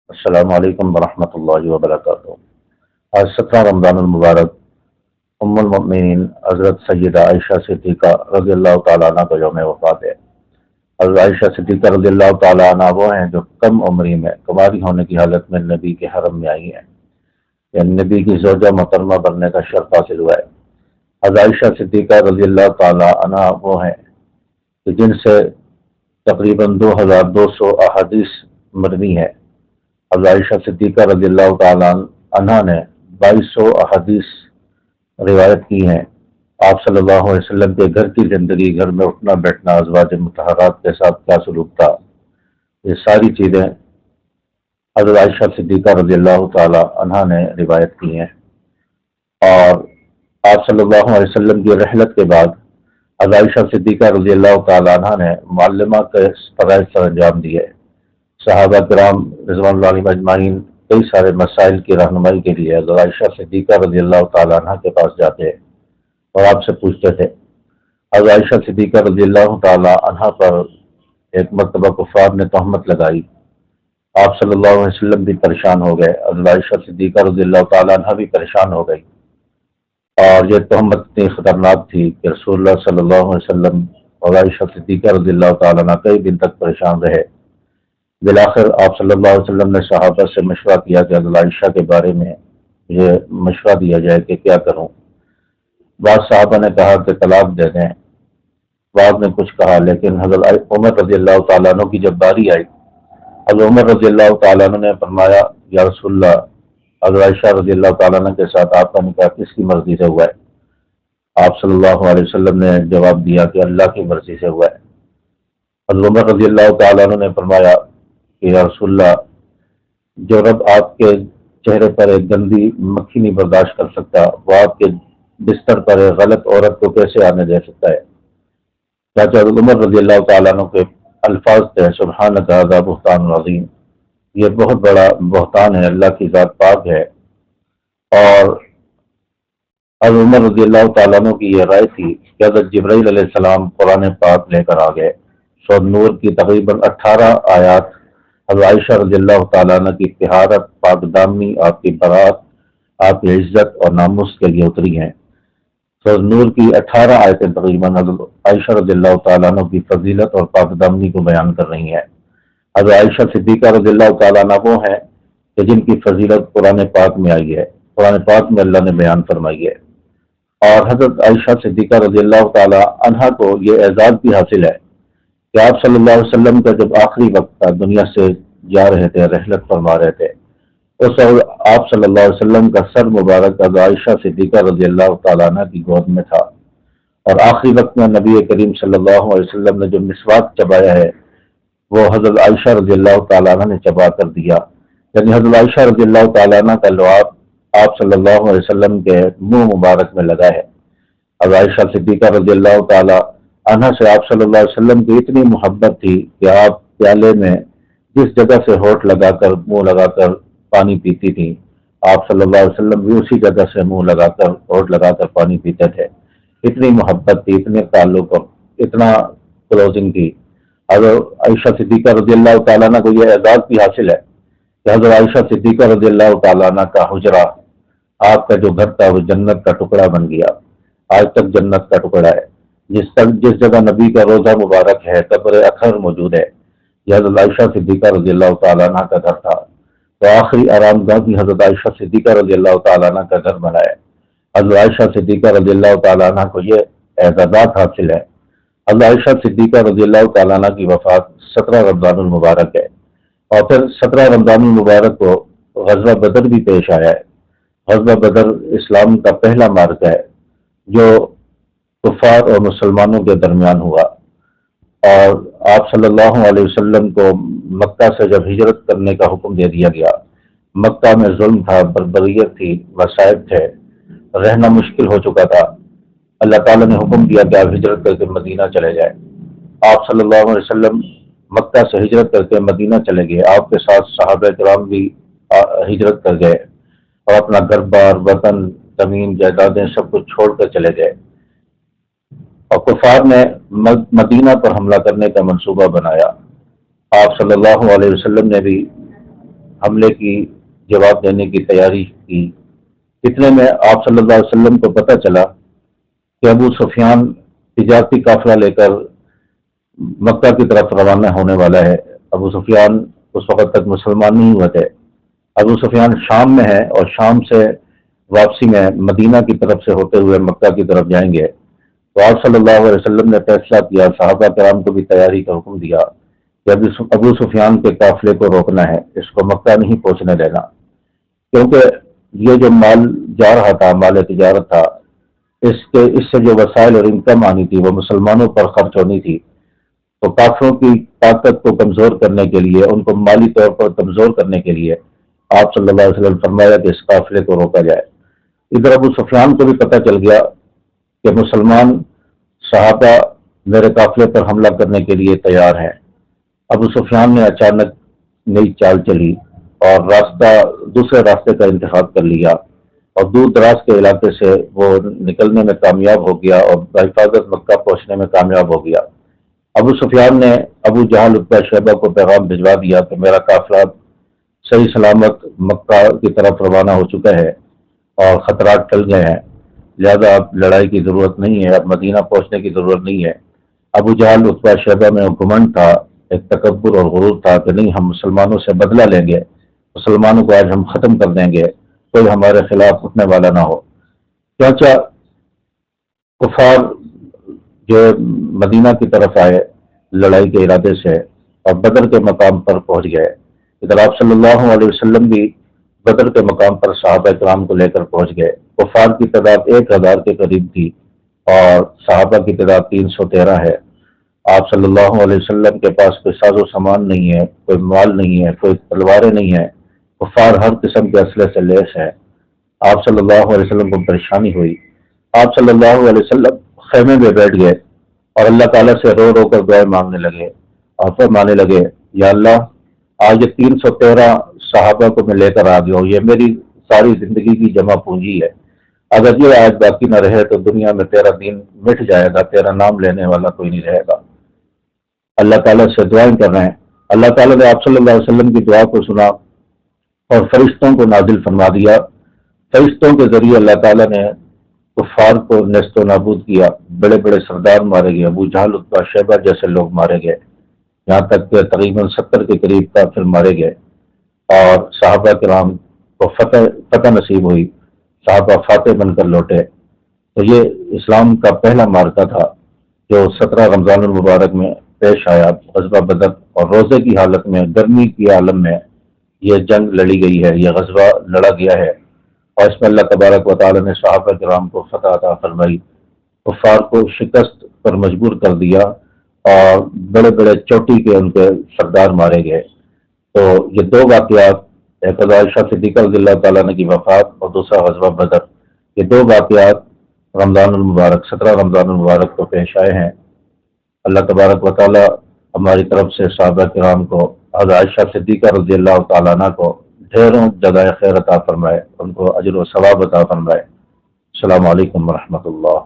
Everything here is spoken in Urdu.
السلام علیکم ورحمۃ اللہ وبرکاتہ۔ آج 17 رمضان المبارک ام المؤمنین حضرت سیدہ عائشہ صدیقہ رضی اللہ تعالیٰ عنہ کا یوم وفات ہے۔ حضرت عائشہ صدیقہ رضی اللہ تعالیٰ عنہ وہ ہیں جو کم عمری میں کماری ہونے کی حالت میں نبی کے حرم میں آئی ہیں، یعنی نبی کی زوجہ محترمہ بننے کا شرف حاصل ہوا ہے۔ حضرت عائشہ صدیقہ رضی اللہ تعالیٰ عنہ وہ ہیں کہ جن سے تقریباً 2200 احادیث مروی ہیں۔ حضرت عائشہ صدیقہ رضی اللہ تعالیٰ عنہ نے 2200 احادیث روایت کی ہیں۔ آپ صلی اللہ علیہ وسلم کے گھر کی زندگی، گھر میں اٹھنا بیٹھنا، ازواج مطہرات کے ساتھ کیا سلوک تھا، یہ ساری چیزیں حضرت عائشہ صدیقہ رضی اللہ تعالیٰ عنہ نے روایت کی ہیں۔ اور آپ صلی اللہ علیہ وسلم کی رحلت کے بعد حضرت عائشہ صدیقہ رضی اللہ تعالیٰ عنہ نے معلمہ کے فرائض سر انجام دیے۔ صحابہ کرام رضوان اللہ علیہم اجمعین کئی سارے مسائل کی رہنمائی کے لیے حضرت عائشہ صدیقہ رضی اللہ تعالیٰ عنہ کے پاس جاتے اور آپ سے پوچھتے تھے۔ حضرت عائشہ صدیقہ رضی اللہ تعالیٰ عنہ پر ایک مرتبہ کفار نے تہمت لگائی، آپ صلی اللہ علیہ وسلم بھی پریشان ہو گئے، حضرت عائشہ صدیقہ رضی اللہ تعالیٰ عنہ بھی پریشان ہو گئی، اور یہ تہمت اتنی خطرناک تھی کہ رسول اللہ صلی اللہ علیہ وسلم اور عائشہ صدیقہ رضی اللہ تعالیٰ عنہ کئی دن تک پریشان رہے۔ بالآخر آپ صلی اللہ علیہ وسلم نے صحابہ سے مشورہ کیا کہ حضرت عائشہ کے بارے میں یہ مشورہ دیا جائے کہ کیا کروں۔ بعض صحابہ نے کہا کہ طلاق دے دیں، بعض نے کچھ کہا، لیکن حضرت عمر رضی اللہ تعالیٰ عنہ کی جب باری آئی، حضرت عمر رضی اللہ تعالیٰ عنہ نے فرمایا، یا رسول اللہ، حضرت عائشہ رضی اللہ تعالیٰ عنہ کے ساتھ آپ کا نکاح کس کی مرضی سے ہوا ہے؟ آپ صلی اللہ علیہ وسلم نے جواب دیا کہ اللہ کی مرضی سے ہوا ہے۔ حضرت عمر رضی اللہ تعالیٰ عنہ نے فرمایا کہ یا رسول اللہ، جو رب آپ کے چہرے پر ایک گندی مکھی نہیں برداشت کر سکتا، وہ آپ کے بستر پر ایک غلط عورت کو کیسے آنے دے سکتا ہے؟ چاچا حضرت عمر رضی اللہ تعالیٰ عنہ کے الفاظ تھے، سبحانک ھذا بہتان عظیم، یہ بہت بڑا بہتان ہے، اللہ کی ذات پاک ہے۔ اور حضرت عمر رضی اللہ تعالیٰ عنہ کی یہ رائے تھی کہ حضرت جبرائیل علیہ السلام قرآن پاک لے کر آ گئے۔ سورۃ نور کی تقریباً 18 آیات حضرت عائشہ رضی اللہ تعالیٰ عنہ کی طہارت، پاک دامنی، آپ کی برات، آپ کی عزت اور ناموس کے لیے اتری ہیں۔ سورۃ نور کی 18 آیتیں تقریباً حضرت عائشہ رضی اللہ تعالیٰ عنہ کی فضیلت اور پاک دامنی کو بیان کر رہی ہیں۔ حضرت عائشہ صدیقہ رضی اللہ تعالیٰ عنہ وہ ہیں کہ جن کی فضیلت قرآن پاک میں آئی ہے، قرآن پاک میں اللہ نے بیان فرمائی ہے۔ اور حضرت عائشہ صدیقہ رضی اللہ تعالیٰ عنہ کو یہ اعزاز بھی حاصل ہے کہ آپ صلی اللہ علیہ وسلم کا جب آخری وقت تھا، دنیا سے جا رہے تھے، رحلت فرما رہے تھے، اس وقت آپ صلی اللہ علیہ وسلم کا سر مبارک حضرت عائشہ صدیقہ رضی اللہ تعالیٰ عنہ کی گود میں تھا، اور آخری وقت میں نبی کریم صلی اللہ علیہ وسلم نے جو مسواک چبایا ہے وہ حضرت عائشہ رضی اللہ تعالیٰ عنہ نے چبا کر دیا، یعنی حضرت عائشہ رضی اللہ تعالیٰ عنہ کا لعاب آپ صلی اللہ علیہ وسلم کے منہ مبارک میں لگا ہے۔ حضرت عائشہ صدیقہ رضی اللہ تعالیٰ عنہ سے آپ صلی اللہ علیہ وسلم کی اتنی محبت تھی کہ آپ پیالے میں جس جگہ سے ہونٹ لگا کر، منہ لگا کر پانی پیتی تھی، آپ صلی اللہ علیہ وسلم بھی اسی جگہ سے منہ لگا کر، ہونٹ لگا کر پانی پیتے تھے۔ اتنی محبت تھی، اتنے تعلق اور اتنا کلوزنگ تھی۔ حضرت عائشہ صدیقہ رضی اللہ تعالیٰ عنہ کو یہ اعزاز بھی حاصل ہے کہ حضرت عائشہ صدیقہ رضی اللہ تعالیٰ عنہ کا حجرہ، آپ کا جو گھر تھا، وہ جنت کا ٹکڑا بن گیا، آج تک جنت کا ٹکڑا ہے۔ جس جگہ نبی کا روضہ مبارک ہے، قبر اطہر موجود ہے، یہ حضرت عائشہ صدیقہ رضی اللہ تعالیٰ عنہ کا گھر تھا، تو آخری آرام گاہ بھی حضرت عائشہ صدیقہ رضی اللہ تعالیٰ عنہ کا گھر بنا ہے۔ حضرت عائشہ صدیقہ رضی اللہ تعالیٰ عنہ کو یہ اعزازات حاصل ہے۔ حضرت عائشہ صدیقہ رضی اللہ تعالیٰ عنہ کی وفات 17 رمضان المبارک ہے، اور پھر 17 رمضان المبارک کو غزوہ بدر بھی پیش آیا ہے۔ غزوہ بدر اسلام کا پہلا معرکہ ہے جو کفار اور مسلمانوں کے درمیان ہوا، اور آپ صلی اللہ علیہ وسلم کو مکہ سے جب ہجرت کرنے کا حکم دے دیا گیا، مکہ میں ظلم تھا، بربریت تھی، مصائب تھے، رہنا مشکل ہو چکا تھا، اللہ تعالیٰ نے حکم دیا کہ آپ ہجرت کر کے مدینہ چلے جائیں۔ آپ صلی اللہ علیہ وسلم مکہ سے ہجرت کر کے مدینہ چلے گئے، آپ کے ساتھ صحابہ کرام بھی ہجرت کر گئے، اور اپنا گھر بار، وطن، زمین، جائیدادیں سب کچھ چھوڑ کر چلے گئے، اور کفار نے مدینہ پر حملہ کرنے کا منصوبہ بنایا۔ آپ صلی اللہ علیہ وسلم نے بھی حملے کی جواب دینے کی تیاری کی۔ اتنے میں آپ صلی اللہ علیہ وسلم کو پتہ چلا کہ ابو سفیان تجارتی قافلہ لے کر مکہ کی طرف روانہ ہونے والا ہے۔ ابو سفیان اس وقت تک مسلمان نہیں ہوئے تھے۔ ابو سفیان شام میں ہے اور شام سے واپسی میں مدینہ کی طرف سے ہوتے ہوئے مکہ کی طرف جائیں گے۔ تو آپ صلی اللہ علیہ وسلم نے فیصلہ کیا، صحابہ کرام کو بھی تیاری کا حکم دیا کہ ابو سفیان کے قافلے کو روکنا ہے، اس کو مکہ نہیں پہنچنے دینا، کیونکہ یہ جو مال جا رہا تھا، مال تجارت تھا، اس سے جو وسائل اور انکم آنی تھی وہ مسلمانوں پر خرچ ہونی تھی۔ تو کافروں کی طاقت کو کمزور کرنے کے لیے، ان کو مالی طور پر کمزور کرنے کے لیے آپ صلی اللہ علیہ وسلم فرمایا کہ اس قافلے کو روکا جائے۔ ادھر ابو سفیان کو بھی پتہ چل گیا کہ مسلمان صحابہ میرے قافلے پر حملہ کرنے کے لیے تیار ہیں۔ ابو سفیان نے اچانک نئی چال چلی اور دوسرے راستے کا انتخاب کر لیا اور دور دراز کے علاقے سے وہ نکلنے میں کامیاب ہو گیا اور بحفاظت مکہ پہنچنے میں کامیاب ہو گیا۔ ابو سفیان نے ابو جہل عتبہ شیبہ کو پیغام بھجوا دیا کہ میرا قافلہ صحیح سلامت مکہ کی طرف روانہ ہو چکا ہے اور خطرات ٹل گئے ہیں، لہذا اب لڑائی کی ضرورت نہیں ہے، اب مدینہ پہنچنے کی ضرورت نہیں ہے۔ ابو جہل عتبہ شیبہ میں گھمنڈ تھا، ایک تکبر اور غرور تھا کہ نہیں، ہم مسلمانوں سے بدلہ لیں گے، مسلمانوں کو آج ہم ختم کر دیں گے، کوئی ہمارے خلاف اٹھنے والا نہ ہو۔ چنانچہ کفار جو مدینہ کی طرف آئے لڑائی کے ارادے سے اور بدر کے مقام پر پہنچ گئے۔ ادھر آپ صلی اللہ علیہ وسلم بھی بدر کے مقام پر صحابہ کرام کو لے کر پہنچ گئے۔ کفار کی تعداد 1000 کے قریب تھی اور صحابہ کی تعداد 313 ہے۔ آپ صلی اللہ علیہ وسلم کے پاس کوئی ساز و سامان نہیں ہے، کوئی مال نہیں ہے، کوئی تلواریں نہیں ہیں، کفار ہر قسم کے اسلحے سے لیس ہے۔ آپ صلی اللہ علیہ وسلم کو پریشانی ہوئی۔ آپ صلی اللہ علیہ وسلم خیمے میں بیٹھ گئے اور اللہ تعالیٰ سے رو رو کر دعائیں مانگنے لگے اور فرمانے لگے، یا اللہ، آج 313 صحابہ کو میں لے کر آ گیا ہوں، یہ میری ساری زندگی کی جمع پونجی ہے، اگر یہ آج باقی نہ رہے تو دنیا میں تیرا دین مٹ جائے گا، تیرا نام لینے والا کوئی نہیں رہے گا۔ اللہ تعالیٰ سے دعائیں کر رہے ہیں۔ اللہ تعالیٰ نے آپ صلی اللہ علیہ وسلم کی دعا کو سنا اور فرشتوں کو نازل فرما دیا۔ فرشتوں کے ذریعے اللہ تعالیٰ نے کفار کو نیست و نابود کیا، بڑے بڑے سردار مارے گئے، ابو جہل عتبہ شیبہ جیسے لوگ مارے گئے، یہاں تک کہ تقریباً 70 کے قریب کافر مارے گئے اور صحابہ کرام کو فتح نصیب ہوئی، صحابہ فاتح بن کر لوٹے۔ تو یہ اسلام کا پہلا معرکہ تھا جو 17 رمضان المبارک میں پیش آیا، غزوہ بدر، اور روزے کی حالت میں، گرمی کی عالم میں یہ جنگ لڑی گئی ہے، یہ غزوہ لڑا گیا ہے، اور اس میں اللہ تبارک و تعالی نے صحابہ کرام کو فتح عطا فرمائی، کفار کو شکست پر مجبور کر دیا اور بڑے بڑے چوٹی کے ان کے سردار مارے گئے۔ تو یہ دو واقعات، ایک عائشہ صدیقہ رضی اللہ تعالیٰ عنہ کی وفات اور دوسرا غزوہ بدر، یہ دو واقعات رمضان المبارک 17 رمضان المبارک کو پیش آئے ہیں۔ اللہ تبارک و تعالی ہماری طرف سے صحابہ کرام کو، حضرت عائشہ صدیقہ رضی اللہ تعالیٰ عنہ کو ڈھیروں جزائے خیر عطا فرمائے، ان کو اجر و ثواب عطا فرمائے۔ السلام علیکم ورحمۃ اللہ۔